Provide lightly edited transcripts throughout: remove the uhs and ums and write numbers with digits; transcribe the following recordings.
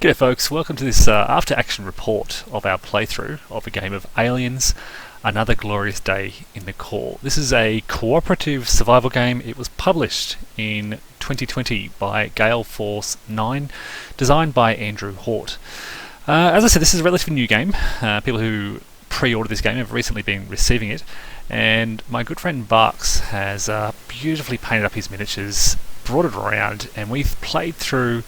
G'day folks, welcome to this after action report of our playthrough of a game of Aliens, Another Glorious Day in the Core. This is a cooperative survival game. It was published in 2020 by Gale Force 9, designed by Andrew Hort. As I said, this is a relatively new game. People who pre-ordered this game have recently been receiving it, and my good friend Barks has beautifully painted up his miniatures, brought it around, and we've played through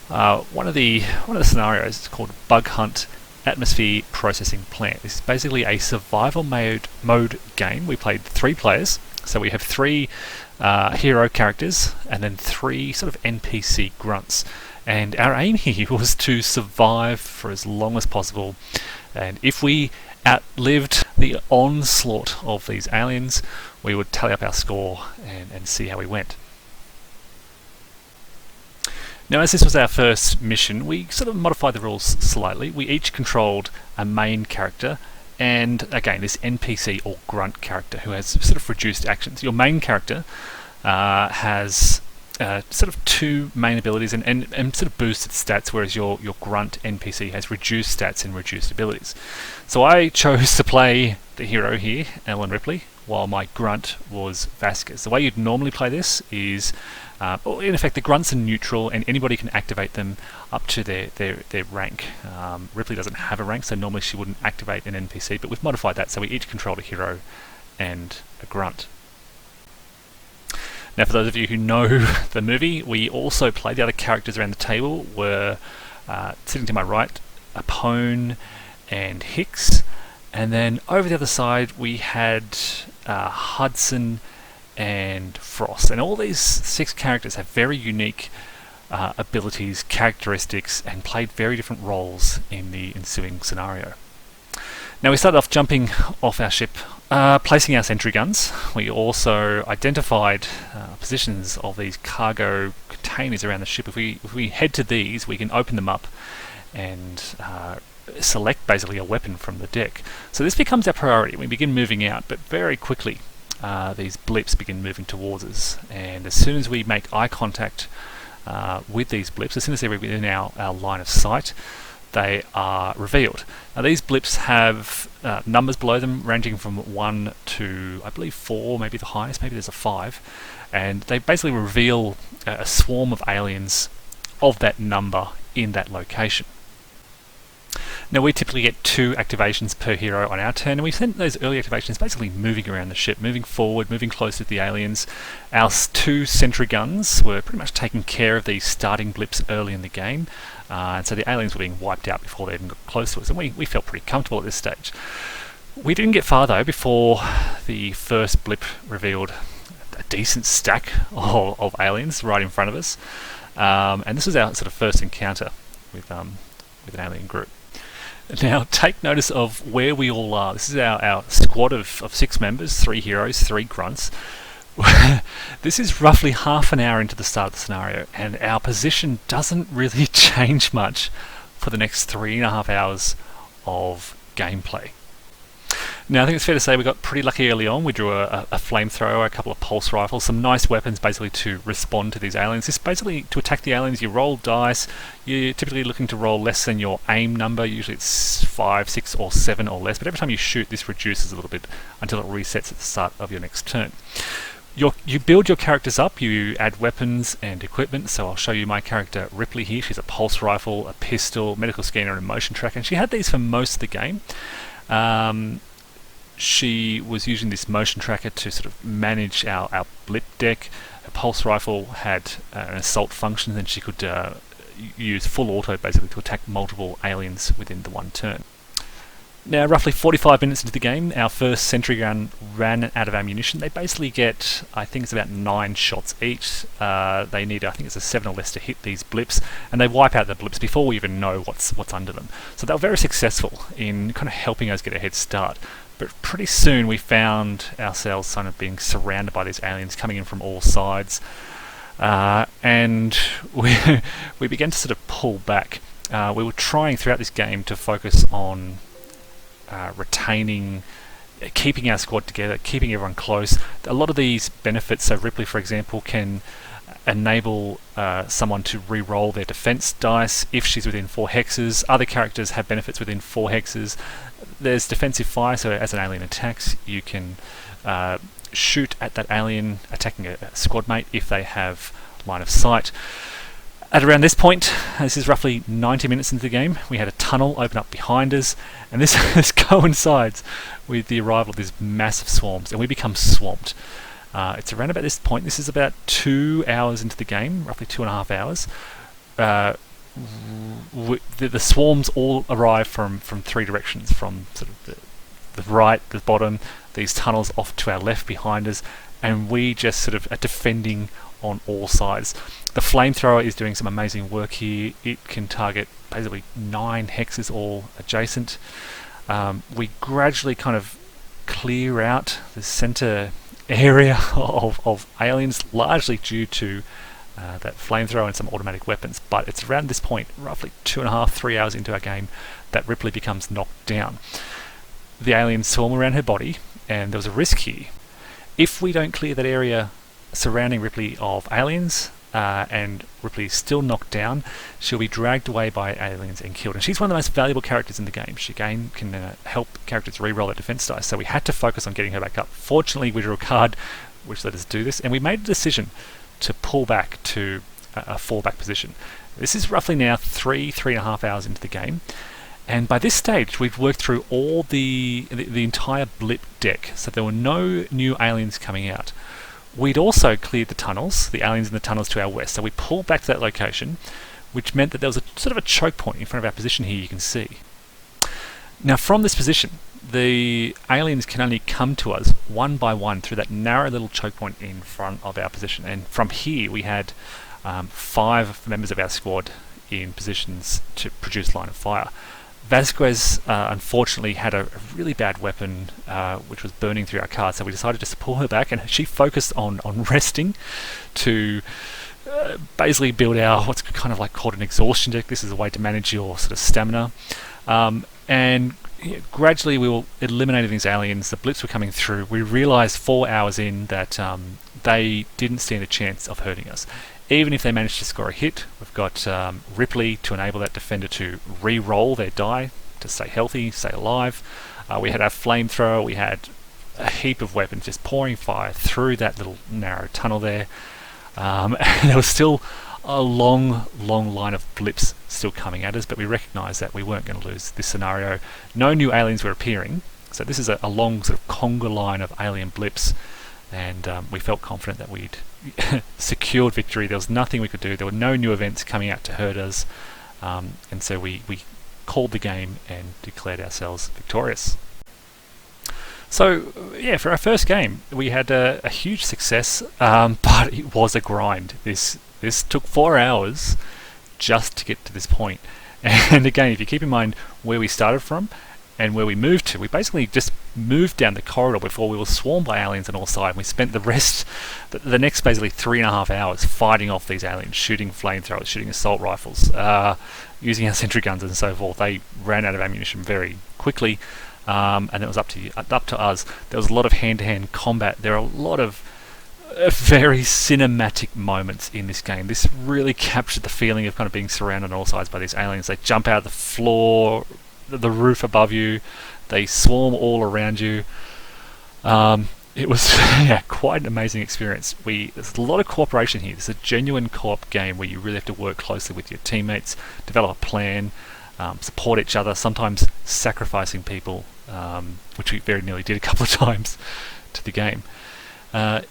one of the scenarios. Is called Bug Hunt Atmosphere Processing Plant. This is basically a survival mode game. We played 3 players, so we have 3 hero characters and then 3 sort of NPC grunts. And our aim here was to survive for as long as possible. And if we outlived the onslaught of these aliens, we would tally up our score and see how we went. Now, as this was our first mission, we sort of modified the rules slightly. We each controlled a main character and, again, this NPC or grunt character who has sort of reduced actions. Your main character has sort of 2 main abilities and sort of boosted stats, whereas your grunt NPC has reduced stats and reduced abilities. So I chose to play the hero here, Ellen Ripley, while my grunt was Vasquez. The way you'd normally play this is, in effect, the grunts are neutral and anybody can activate them up to their rank. Ripley doesn't have a rank, so normally she wouldn't activate an NPC, but we've modified that, so we each controlled a hero and a grunt. Now, for those of you who know the movie, we also played. The other characters around the table were, sitting to my right, Apone and Hicks. And then over the other side, we had Hudson and Frost. And all these 6 characters have very unique abilities, characteristics, and played very different roles in the ensuing scenario. Now, we started off jumping off our ship, placing our sentry guns. We also identified positions of these cargo containers around the ship. If we head to these, we can open them up and select basically a weapon from the deck. So this becomes our priority. We begin moving out, but very quickly these blips begin moving towards us. And as soon as we make eye contact with these blips, as soon as they're within our line of sight, they are revealed. Now, these blips have numbers below them ranging from 1 to, I believe, 4, maybe the highest, maybe there's a 5, and they basically reveal a swarm of aliens of that number in that location. Now, we typically get 2 activations per hero on our turn, and we sent those early activations basically moving around the ship, moving forward, moving closer to the aliens. Our 2 sentry guns were pretty much taking care of these starting blips early in the game, and so the aliens were being wiped out before they even got close to us, and we felt pretty comfortable at this stage. We didn't get far, though, before the first blip revealed a decent stack of aliens right in front of us, and this was our sort of first encounter with an alien group. Now, take notice of where we all are. This is our squad of 6 members, 3 heroes, 3 grunts. This is roughly half an hour into the start of the scenario, and our position doesn't really change much for the next 3.5 hours of gameplay. Now, I think it's fair to say we got pretty lucky early on. We drew a flamethrower, a couple of pulse rifles, some nice weapons basically to respond to these aliens. This basically, to attack the aliens, you roll dice. You're typically looking to roll less than your aim number. Usually it's 5, 6, or 7 or less, but every time you shoot, this reduces a little bit until it resets at the start of your next turn. You build your characters up, you add weapons and equipment. So I'll show you my character Ripley here. She's a pulse rifle, a pistol, medical scanner, and a motion tracker, and she had these for most of the game. She was using this motion tracker to sort of manage our blip deck. Her pulse rifle had an assault function, and she could use full auto basically to attack multiple aliens within the one turn. Now, roughly 45 minutes into the game, our first sentry gun ran out of ammunition. They basically get, I think it's about 9 shots each. They need, I think it's a 7 or less to hit these blips, and they wipe out the blips before we even know what's under them. So they were very successful in kind of helping us get a head start. But pretty soon we found ourselves kind of being surrounded by these aliens coming in from all sides, and we began to sort of pull back. We were trying throughout this game to focus on retaining, keeping our squad together, keeping everyone close. A lot of these benefits, so Ripley, for example, can enable someone to re-roll their defense dice if she's within 4 hexes. Other characters have benefits within 4 hexes. There's defensive fire, so as an alien attacks, you can shoot at that alien attacking a squad mate if they have line of sight. At around this point, this is roughly 90 minutes into the game, we had a tunnel open up behind us, and this, this coincides with the arrival of these massive swarms, and we become swamped. It's around about this point. This is about 2 hours into the game, roughly 2.5 hours. The swarms all arrive from 3 directions, from sort of the right, the bottom, these tunnels off to our left behind us, and we just sort of are defending on all sides. The flamethrower is doing some amazing work here. It can target basically 9 hexes all adjacent. We gradually kind of clear out the center area of aliens, largely due to that flamethrower and some automatic weapons, but it's around this point, roughly 2.5-3 hours into our game, that Ripley becomes knocked down. The aliens swarm around her body, and there was a risk here. If we don't clear that area surrounding Ripley of aliens, and Ripley is still knocked down, she'll be dragged away by aliens and killed. And she's one of the most valuable characters in the game. She again can help characters re-roll their defense dice, so we had to focus on getting her back up. Fortunately, we drew a card which let us do this, and we made a decision to pull back to a fallback position. This is roughly now 3.5 hours into the game, and by this stage we've worked through all the entire blip deck, so there were no new aliens coming out. We'd also cleared the tunnels, the aliens in the tunnels to our west, so we pulled back to that location, which meant that there was a sort of a choke point in front of our position here, you can see. Now from this position, the aliens can only come to us one by one through that narrow little choke point in front of our position, and from here we had 5 members of our squad in positions to produce line of fire. Vasquez unfortunately had a really bad weapon which was burning through our card, so we decided to pull her back, and she focused on resting to basically build our what's kind of like called an exhaustion deck. This is a way to manage your sort of stamina, and gradually we were eliminating these aliens. The blips were coming through. We realized 4 hours in that they didn't stand a chance of hurting us. Even if they managed to score a hit, we've got Ripley to enable that defender to re-roll their die to stay healthy, stay alive. We had our flamethrower, we had a heap of weapons just pouring fire through that little narrow tunnel there. And there was still a long line of blips still coming at us, but we recognised that we weren't going to lose this scenario. No new aliens were appearing, so this is a long sort of conga line of alien blips, and we felt confident that we'd secured victory. There was nothing we could do. There were no new events coming out to hurt us, and so we called the game and declared ourselves victorious. So yeah, for our first game we had a huge success, but it was a grind. This took 4 hours just to get to this point. And again, if you keep in mind where we started from and where we moved to, we basically just moved down the corridor before we were swarmed by aliens on all sides. We spent the next basically 3.5 hours fighting off these aliens, shooting flamethrowers, shooting assault rifles, using our sentry guns and so forth. They ran out of ammunition very quickly, and it was up to us. There was a lot of hand-to-hand combat. There are a lot of very cinematic moments in this game. This really captured the feeling of kind of being surrounded on all sides by these aliens. They jump out of the floor, the roof above you, they swarm all around you. It was quite an amazing experience. There's a lot of cooperation here. It's a genuine co-op game where you really have to work closely with your teammates, develop a plan, support each other, sometimes sacrificing people, which we very nearly did a couple of times to the game.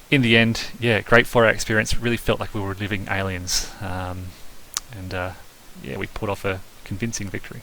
In the end, great 4-hour experience. It really felt like we were living aliens, and we put off a convincing victory.